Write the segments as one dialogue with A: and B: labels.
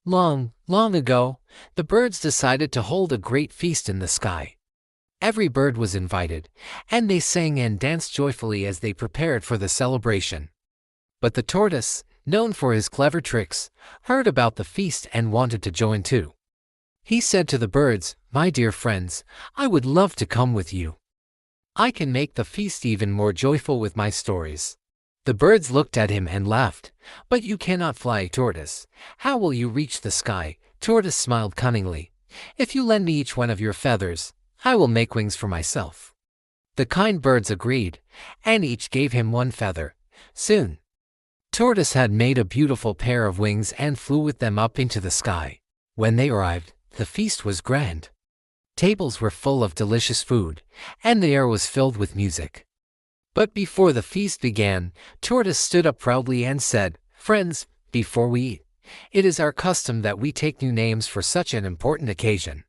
A: Long, long ago, the birds decided to hold a great feast in the sky. Every bird was invited, and they sang and danced joyfully as they prepared for the celebration. But the tortoise, known for his clever tricks, heard about the feast and wanted to join too. He said to the birds, "My dear friends, I would love to come with you. I can make the feast even more joyful with my stories." The birds looked at him and laughed. "But you cannot fly, Tortoise. How will you reach the sky?" Tortoise smiled cunningly. "If you lend me each one of your feathers, I will make wings for myself." The kind birds agreed, and each gave him one feather. Soon, Tortoise had made a beautiful pair of wings and flew with them up into the sky. When they arrived, the feast was grand. Tables were full of delicious food, and the air was filled with music. But before the feast began, Tortoise stood up proudly and said, "Friends, before we eat, it is our custom that we take new names for such an important occasion.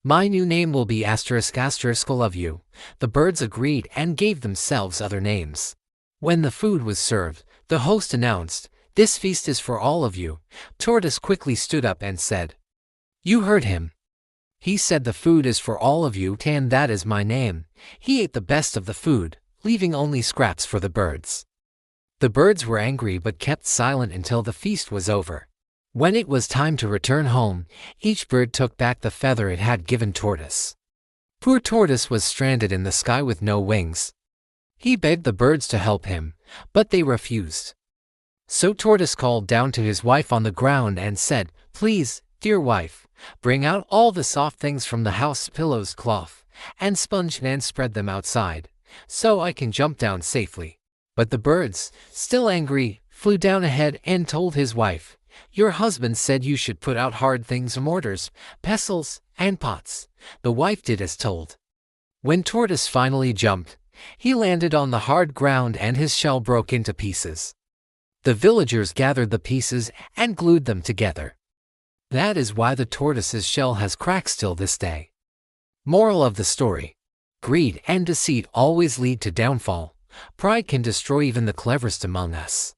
A: My new name will be asterisk asterisk love you." The birds agreed and gave themselves other names. When the food was served, the host announced, "This feast is for all of you." Tortoise quickly stood up and said, "You heard him. He said the food is for all of you, and that is my name." He ate the best of the food, leaving only scraps for the birds. The birds were angry but kept silent until the feast was over. When it was time to return home, each bird took back the feather it had given Tortoise. Poor Tortoise was stranded in the sky with no wings. He begged the birds to help him, but they refused. So Tortoise called down to his wife on the ground and said, "Please, dear wife, bring out all the soft things from the house, pillows, cloth, and sponge, and spread them outside, so I can jump down safely." But the birds, still angry, flew down ahead and told his wife, "Your husband said you should put out hard things, mortars, pestles, and pots." The wife did as told. When Tortoise finally jumped, he landed on the hard ground and his shell broke into pieces. The villagers gathered the pieces and glued them together. That is why the tortoise's shell has cracks till this day. Moral of the story: greed and deceit always lead to downfall. Pride can destroy even the cleverest among us.